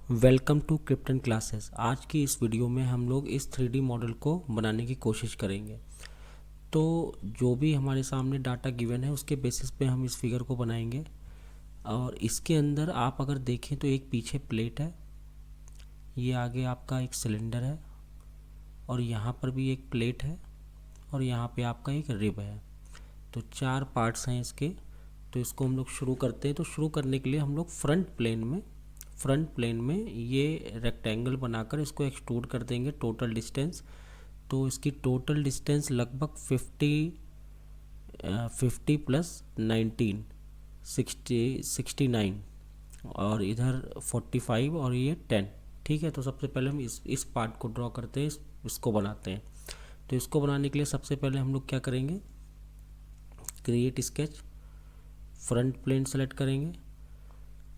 Welcome to krypton classes. आज की इस वीडियो में हम लोग इस 3D मॉडल को बनाने की कोशिश करेंगे। तो जो भी हमारे सामने डाटा गिवन है उसके बेसिस पे हम इस फिगर को बनाएंगे। और इसके अंदर आप अगर देखें तो एक पीछे प्लेट है, ये आगे आपका एक सिलेंडर है, और यहाँ पर भी एक प्लेट है, और यहाँ पे आपका एक रिब है। तो 4 पार्ट्स हैं इसके। तो इसको हम लोग शुरू करते हैं। तो शुरू करने के लिए हम लोग फ्रंट प्लेन में ये रेक्टेंगल बनाकर इसको एक्सट्रूड कर देंगे। टोटल डिस्टेंस, तो इसकी टोटल डिस्टेंस लगभग 50 प्लस 19 69, और इधर 45 और ये 10। ठीक है, तो सबसे पहले हम इस पार्ट को ड्रॉ करते हैं, इसको बनाते हैं। तो इसको बनाने के लिए सबसे पहले हम लोग क्या करेंगे, create sketch, front plane select करेंगे,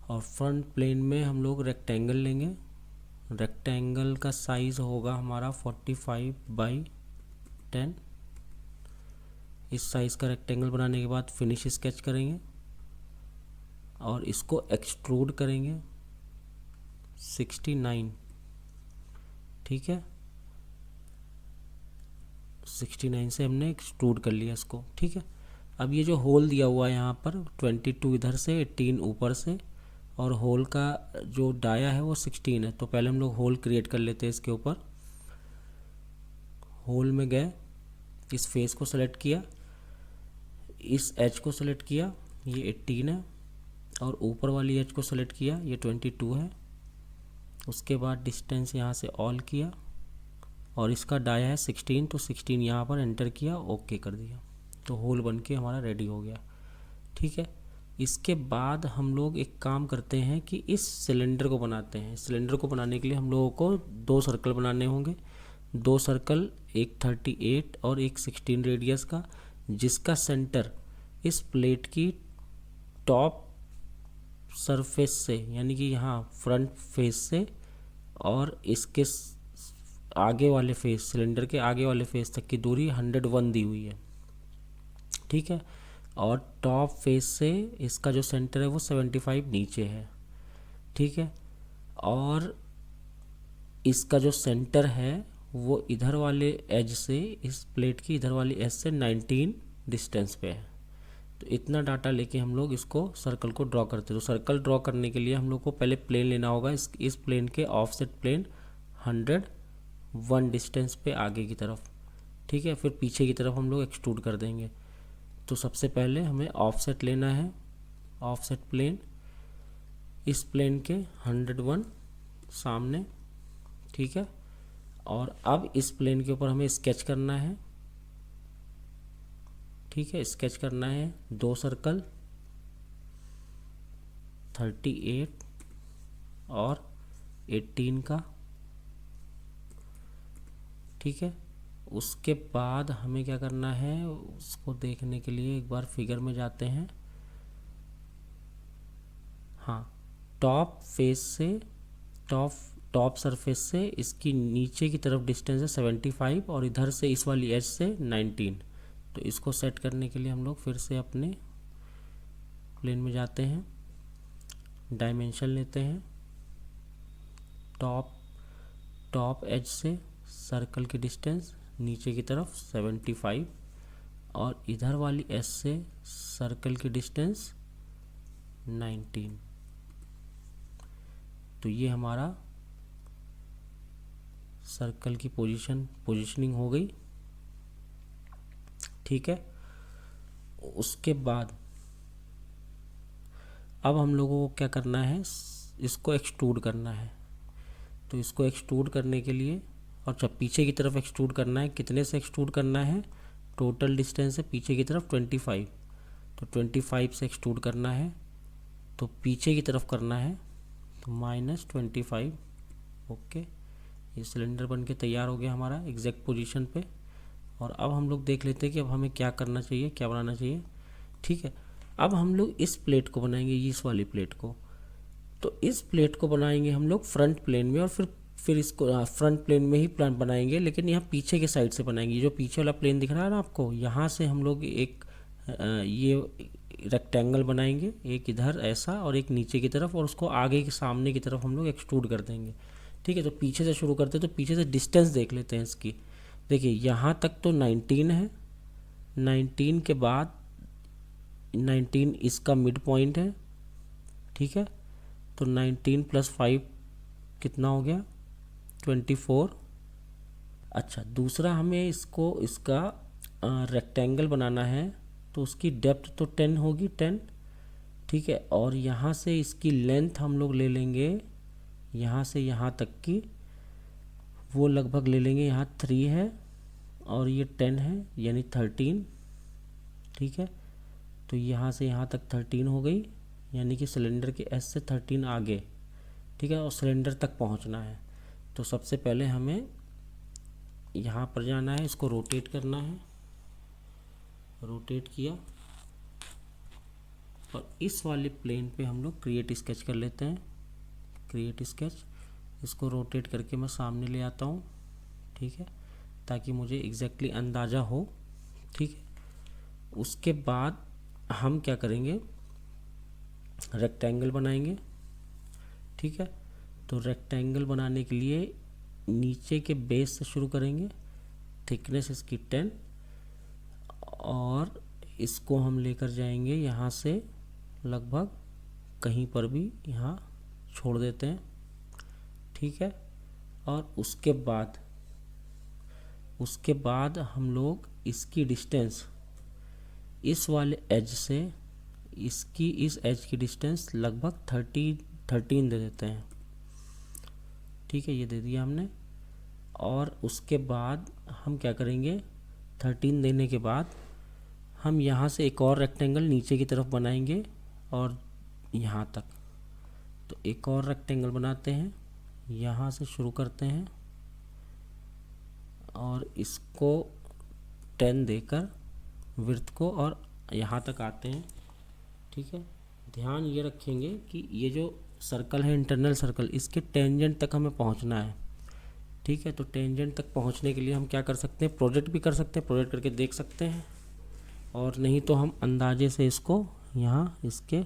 और फ्रंट प्लेन में हम लोग रेक्टेंगल लेंगे। रेक्टेंगल का साइज़ होगा हमारा 45 बाई 10। इस साइज़ का रेक्टेंगल बनाने के बाद फिनिश स्केच करेंगे और इसको एक्सट्रूड करेंगे 69। ठीक है, 69 से हमने एक्सट्रूड कर लिया इसको। ठीक है, अब ये जो होल दिया हुआ है यहाँ पर 22 इधर से, 18 ऊपर से, और होल का जो डाया है वो 16 है। तो पहले हम लोग होल क्रिएट कर लेते हैं। इसके ऊपर होल में गए, इस फेस को सेलेक्ट किया, इस एज को सेलेक्ट किया, ये 18 है, और ऊपर वाली एज को सेलेक्ट किया, ये 22 है। उसके बाद डिस्टेंस यहाँ से ऑल किया, और इसका डाया है 16, तो 16 यहाँ पर एंटर किया, ओके कर दिया। तो होल बन के हमारा रेडी हो गया। ठीक है, इसके बाद हम लोग एक काम करते हैं कि इस सिलेंडर को बनाते हैं। सिलेंडर को बनाने के लिए हम लोगों को 2 सर्कल बनाने होंगे। 2 सर्कल, एक 38 और एक 16 रेडियस का, जिसका सेंटर इस प्लेट की टॉप सरफेस से, यानी कि यहाँ फ्रंट फेस से, और इसके आगे वाले फेस, सिलेंडर के आगे वाले फेस तक की दूरी 101 दी हुई है। ठीक है, और टॉप फेस से इसका जो सेंटर है वो 75 नीचे है। ठीक है, और इसका जो सेंटर है वो इधर वाले एज से, इस प्लेट की इधर वाली एज से 19 डिस्टेंस पे है। तो इतना डाटा लेके हम लोग इसको सर्कल को ड्रॉ करते हैं। तो सर्कल ड्रॉ करने के लिए हम लोग को पहले प्लेन लेना होगा। इस प्लेन के ऑफसेट प्लेन 101 डिस्टेंस पे आगे की तरफ। ठीक है, फिर पीछे की तरफ हम लोग एक्सट्रूड कर देंगे। तो सबसे पहले हमें ऑफसेट लेना है। ऑफसेट प्लेन, इस प्लेन के 101 सामने। ठीक है, और अब इस प्लेन के ऊपर हमें स्केच करना है। ठीक है, स्केच करना है 2 सर्कल, 38 और 18 का। ठीक है, उसके बाद हमें क्या करना है, उसको देखने के लिए एक बार फिगर में जाते हैं। हाँ, टॉप फेस से, टॉप सरफेस से इसकी नीचे की तरफ डिस्टेंस है 75, और इधर से इस वाली एज से 19। तो इसको सेट करने के लिए हम लोग फिर से अपने प्लेन में जाते हैं, डायमेंशन लेते हैं। टॉप एज से सर्कल की डिस्टेंस नीचे की तरफ 75, और इधर वाली एज से सर्कल की डिस्टेंस 19। तो ये हमारा सर्कल की पोजीशनिंग हो गई। ठीक है, उसके बाद अब हम लोगों को क्या करना है, इसको एक्सट्रूड करना है। तो इसको एक्सट्रूड करने के लिए, और जब पीछे की तरफ एक्सट्रूड करना है, कितने से एक्सट्रूड करना है, टोटल डिस्टेंस है पीछे की तरफ 25। तो 25 से एक्सट्रूड करना है, तो पीछे की तरफ करना है, तो -25। ओके, ये सिलेंडर बन के तैयार हो गया हमारा एग्जैक्ट पोजीशन पे। और अब हम लोग देख लेते हैं कि अब हमें क्या करना चाहिए, क्या बनाना चाहिए। ठीक है, अब हम लोग इस प्लेट को बनाएंगे, इस वाली प्लेट को। तो इस प्लेट को बनाएंगे हम लोग फ्रंट प्लेन में, और फिर इसको फ्रंट प्लेन में ही प्लान बनाएंगे, लेकिन यहाँ पीछे के साइड से बनाएंगे। जो पीछे वाला प्लेन दिख रहा है ना आपको, यहाँ से हम लोग एक ये रेक्टेंगल बनाएंगे, एक इधर ऐसा और एक नीचे की तरफ, और उसको आगे के सामने की तरफ हम लोग एक्सट्रूड कर देंगे। ठीक है, तो पीछे से शुरू करते हैं, तो पीछे से डिस्टेंस देख लेते हैं इसकी। देखिए यहाँ तक तो 19 है, 19 के बाद 19 इसका मिड पॉइंट है। ठीक है, तो 19 + 5 कितना हो गया, 24। अच्छा, दूसरा हमें इसका रेक्टेंगल बनाना है, तो उसकी डेप्थ तो 10 होगी, 10। ठीक है, और यहाँ से इसकी लेंथ हम लोग ले लेंगे, यहाँ से यहाँ तक की वो लगभग ले लेंगे, यहाँ 3 है और ये 10 है, यानी 13। ठीक है, तो यहाँ से यहाँ तक 13 हो गई, यानी कि सिलेंडर के एस से 13 आगे। ठीक है, और सिलेंडर तक पहुँचना है। तो सबसे पहले हमें यहाँ पर जाना है, इसको रोटेट करना है। रोटेट किया और इस वाले प्लेन पे हम लोग क्रिएट स्केच कर लेते हैं। क्रिएट स्केच, इसको रोटेट करके मैं सामने ले आता हूँ। ठीक है, ताकि मुझे एग्जैक्टली अंदाज़ा हो। ठीक है, उसके बाद हम क्या करेंगे, रेक्टेंगल बनाएंगे। ठीक है, तो रेक्टेंगल बनाने के लिए नीचे के बेस से शुरू करेंगे, थिकनेस इसकी 10, और इसको हम लेकर जाएंगे यहाँ से लगभग कहीं पर भी यहाँ छोड़ देते हैं। ठीक है, और उसके बाद हम लोग इसकी डिस्टेंस इस वाले एज से इसकी इस एज की डिस्टेंस लगभग 13 दे देते हैं। ठीक है, ये दे दिया हमने। और उसके बाद हम क्या करेंगे, 13 देने के बाद हम यहाँ से एक और रेक्टेंगल नीचे की तरफ बनाएंगे और यहाँ तक। तो एक और रेक्टेंगल बनाते हैं, यहाँ से शुरू करते हैं और इसको 10 देकर विड्थ को और यहाँ तक आते हैं। ठीक है, ध्यान ये रखेंगे कि ये जो सर्कल है, इंटरनल सर्कल, इसके टेंजेंट तक हमें पहुँचना है। ठीक है, तो टेंजेंट तक पहुँचने के लिए हम क्या कर सकते हैं, प्रोजेक्ट भी कर सकते हैं, प्रोजेक्ट करके देख सकते हैं, और नहीं तो हम अंदाजे से इसको यहाँ इसके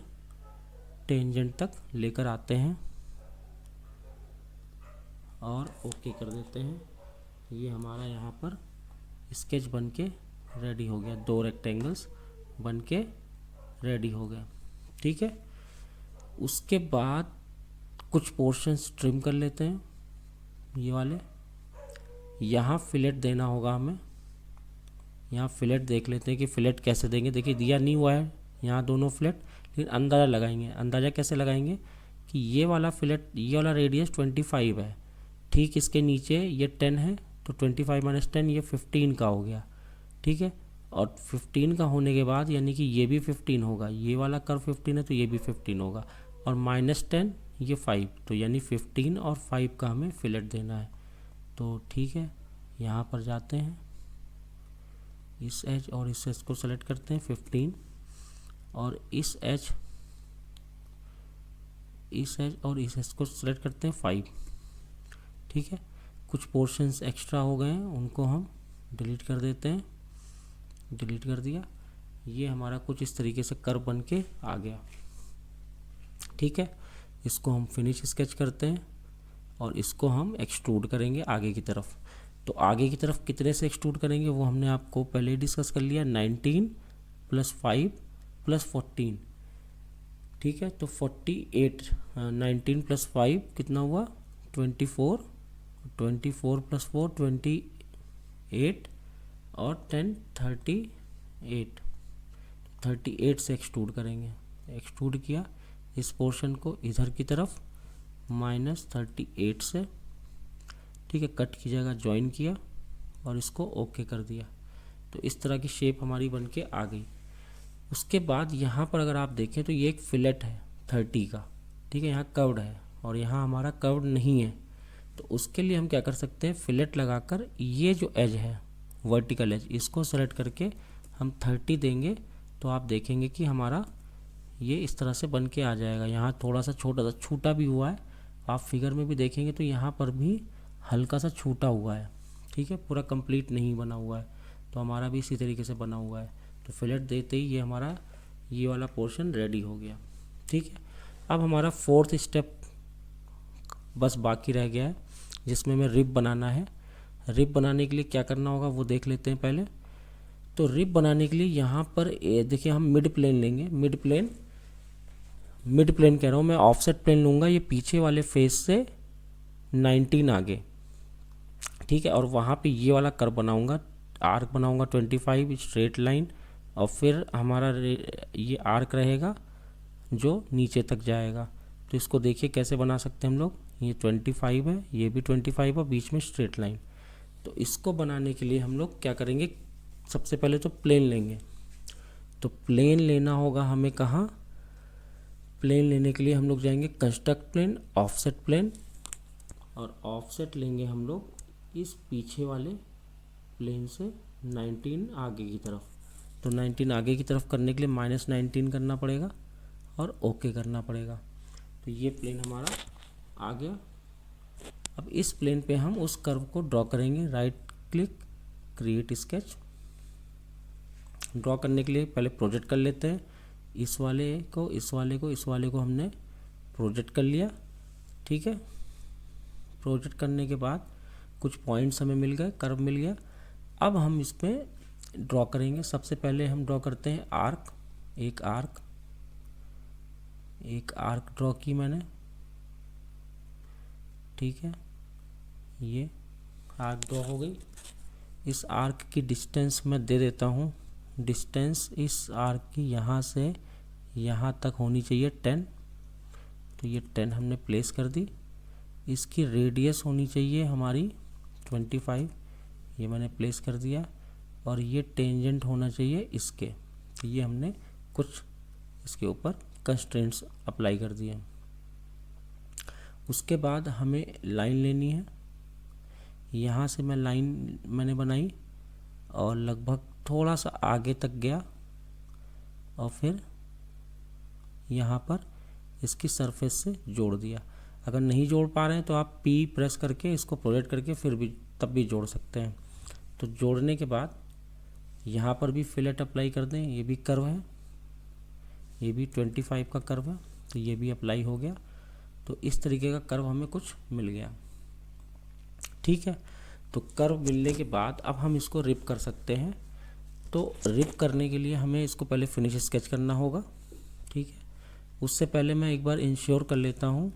टेंजेंट तक लेकर आते हैं और ओके कर देते हैं। ये हमारा यहाँ पर स्केच बन के रेडी हो गया, 2 रेक्टेंगल्स बन के रेडी हो गए। ठीक है, उसके बाद कुछ पोर्शंस ट्रिम कर लेते हैं, ये वाले। यहाँ फिलेट देना होगा हमें, यहाँ फिलेट देख लेते हैं कि फिलेट कैसे देंगे। देखिए दिया नहीं हुआ है यहाँ दोनों फिलेट, लेकिन अंदाज़ा लगाएंगे। अंदाज़ा कैसे लगाएंगे कि ये वाला फिलेट, ये वाला रेडियस 25 है, ठीक इसके नीचे ये 10 है, तो 25 - 10 ये 15 का हो गया। ठीक है, और 15 का होने के बाद यानी कि ये भी 15 होगा, ये वाला कर्व 15 है तो ये भी 15 होगा, और -10 ये 5, तो यानी 15 और 5 का हमें फिलेट देना है। तो ठीक है, यहाँ पर जाते हैं, इस एज और इस एज को सेलेक्ट करते हैं 15, और इस एज और इस एज को सेलेक्ट करते हैं 5। ठीक है, कुछ पोर्शंस एक्स्ट्रा हो गए हैं, उनको हम डिलीट कर देते हैं। डिलीट कर दिया, ये हमारा कुछ इस तरीके से कर्व बन के आ गया। ठीक है, इसको हम फिनिश स्केच करते हैं और इसको हम एक्सट्रूड करेंगे आगे की तरफ। तो आगे की तरफ कितने से एक्सट्रूड करेंगे वो हमने आपको पहले ही डिस्कस कर लिया, 19 + 5 + 14। ठीक है, तो 48, 19 + 5 कितना हुआ, 24, 24 + 4 28, और 10 38 से एक्सट्रूड करेंगे। एक्सट्रूड किया इस पोर्शन को इधर की तरफ -38 से। ठीक है, कट की जगह ज्वाइन किया और इसको ओके कर दिया। तो इस तरह की शेप हमारी बन के आ गई। उसके बाद यहाँ पर अगर आप देखें तो ये एक फिलेट है 30 का। ठीक है, यहाँ कर्व्ड है और यहाँ हमारा कर्व्ड नहीं है, तो उसके लिए हम क्या कर सकते हैं, फिलेट लगाकर ये जो एज है वर्टिकल एज, इसको सेलेक्ट करके हम 30 देंगे, तो आप देखेंगे कि हमारा ये इस तरह से बन के आ जाएगा। यहाँ थोड़ा सा छोटा सा छूटा भी हुआ है, आप फिगर में भी देखेंगे तो यहाँ पर भी हल्का सा छूटा हुआ है। ठीक है, पूरा कंप्लीट नहीं बना हुआ है, तो हमारा भी इसी तरीके से बना हुआ है। तो फिलेट देते ही ये हमारा ये वाला पोर्शन रेडी हो गया। ठीक है, अब हमारा फोर्थ स्टेप बस बाकी रह गया है, जिसमें हमें रिब बनाना है। रिब बनाने के लिए क्या करना होगा वो देख लेते हैं पहले। तो रिब बनाने के लिए यहाँ पर देखिए हम मिड प्लेन लेंगे। मिड प्लेन कह रहा हूँ मैं, ऑफसेट प्लेन लूँगा ये पीछे वाले फेस से 19 आगे। ठीक है, और वहाँ पे ये वाला कर्व बनाऊँगा, आर्क बनाऊँगा 25 स्ट्रेट लाइन, और फिर हमारा ये आर्क रहेगा जो नीचे तक जाएगा। तो इसको देखिए कैसे बना सकते हैं हम लोग। ये 25 है, ये भी 25 है, बीच में स्ट्रेट लाइन। तो इसको बनाने के लिए हम लोग क्या करेंगे, सबसे पहले तो प्लेन लेंगे। तो प्लेन लेना होगा हमें कहाँ, प्लेन लेने के लिए हम लोग जाएंगे कंस्ट्रक्ट प्लेन, ऑफसेट प्लेन, और ऑफसेट लेंगे हम लोग इस पीछे वाले प्लेन से 19 आगे की तरफ। तो 19 आगे की तरफ करने के लिए -19 करना पड़ेगा और ओके करना पड़ेगा। तो ये प्लेन हमारा आ गया। अब इस प्लेन पे हम उस कर्व को ड्रॉ करेंगे। Right click, create sketch. Draw करने के लिए पहले प्रोजेक्ट कर लेते हैं। इस वाले को, इस वाले को, इस वाले को हमने प्रोजेक्ट कर लिया। ठीक है, प्रोजेक्ट करने के बाद कुछ पॉइंट्स हमें मिल गए, कर्व मिल गया। अब हम इस पर ड्रॉ करेंगे। सबसे पहले हम ड्रॉ करते हैं आर्क। एक आर्क ड्रॉ की मैंने। ठीक है, ये आर्क ड्रॉ हो गई। इस आर्क की डिस्टेंस मैं दे देता हूँ। डिस्टेंस इस आर्क की यहाँ से यहाँ तक होनी चाहिए 10। तो ये 10 हमने प्लेस कर दी। इसकी रेडियस होनी चाहिए हमारी 25, ये मैंने प्लेस कर दिया। और ये टेंजेंट होना चाहिए इसके। तो ये हमने कुछ इसके ऊपर कंस्ट्रेंट्स अप्लाई कर दिए। उसके बाद हमें लाइन लेनी है। यहाँ से मैं लाइन मैंने बनाई और लगभग थोड़ा सा आगे तक गया, और फिर यहाँ पर इसकी सरफेस से जोड़ दिया। अगर नहीं जोड़ पा रहे हैं तो आप P प्रेस करके इसको प्रोजेक्ट करके फिर भी तब भी जोड़ सकते हैं। तो जोड़ने के बाद यहाँ पर भी फिलेट अप्लाई कर दें। ये भी कर्व है, ये भी 25 का कर्व है, तो ये भी अप्लाई हो गया। तो इस तरीके का कर्व हमें कुछ मिल गया। ठीक है, तो कर्व मिलने के बाद अब हम इसको रिप कर सकते हैं। तो रिप करने के लिए हमें इसको पहले फिनिश स्केच करना होगा। ठीक है, उससे पहले मैं एक बार इंश्योर कर लेता हूँ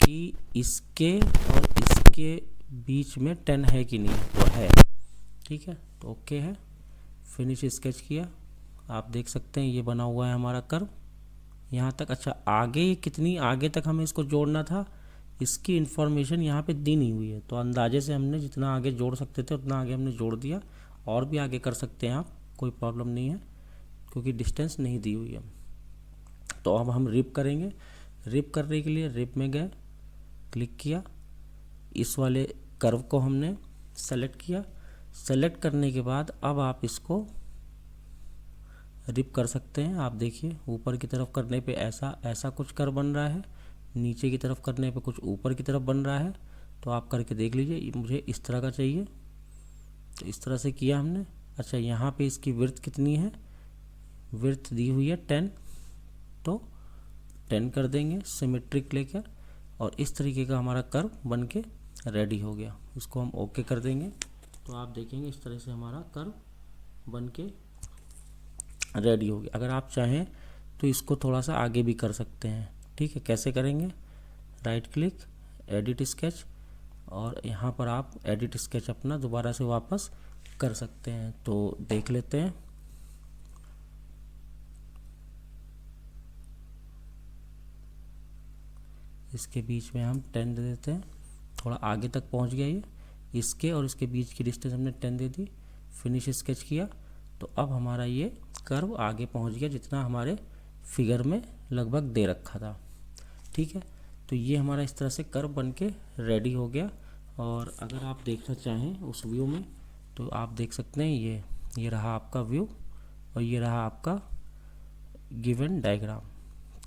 कि इसके और इसके बीच में 10 है कि नहीं। तो है। ठीक है, तो ओके है। फिनिश स्केच किया, आप देख सकते हैं ये बना हुआ है हमारा कर्व यहाँ तक। अच्छा, आगे कितनी आगे तक हमें इसको जोड़ना था, इसकी इन्फॉर्मेशन यहाँ पे दी नहीं हुई है। तो अंदाजे से हमने जितना आगे जोड़ सकते थे उतना आगे हमने जोड़ दिया। और भी आगे कर सकते हैं आप, कोई प्रॉब्लम नहीं है, क्योंकि डिस्टेंस नहीं दी हुई है। तो अब हम रिप करेंगे। रिप करने के लिए रिप में गए, क्लिक किया, इस वाले कर्व को हमने सेलेक्ट किया। सेलेक्ट करने के बाद अब आप इसको रिप कर सकते हैं। आप देखिए ऊपर की तरफ करने पे ऐसा कुछ कर्व बन रहा है, नीचे की तरफ करने पे कुछ ऊपर की तरफ बन रहा है। तो आप करके देख लीजिए, मुझे इस तरह का चाहिए। तो इस तरह से किया हमने। अच्छा, यहाँ पे इसकी विड्थ कितनी है, विड्थ दी हुई है 10, तो 10 कर देंगे सिमेट्रिक लेकर, और इस तरीके का हमारा कर्व बन के रेडी हो गया। इसको हम ओके कर देंगे। तो आप देखेंगे इस तरह से हमारा कर्व बन के रेडी हो गया। अगर आप चाहें तो इसको थोड़ा सा आगे भी कर सकते हैं। ठीक है, कैसे करेंगे, राइट क्लिक, एडिट स्केच, और यहाँ पर आप एडिट स्केच अपना दोबारा से वापस कर सकते हैं। तो देख लेते हैं। इसके बीच में हम 10 दे देते हैं, थोड़ा आगे तक पहुँच गया ये। इसके और इसके बीच की डिस्टेंस हमने 10 दे दी। फिनिश स्केच किया, तो अब हमारा ये कर्व आगे पहुँच गया जितना हमारे फिगर में लगभग दे रखा था। ठीक है, तो ये हमारा इस तरह से कर्व बन के रेडी हो गया। और अगर आप देखना चाहें उस व्यू में तो आप देख सकते हैं, ये रहा आपका व्यू और ये रहा आपका गिवन डायग्राम।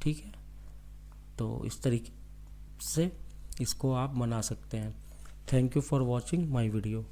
ठीक है, तो इस तरीके से इसको आप बना सकते हैं। Thank you for watching my video.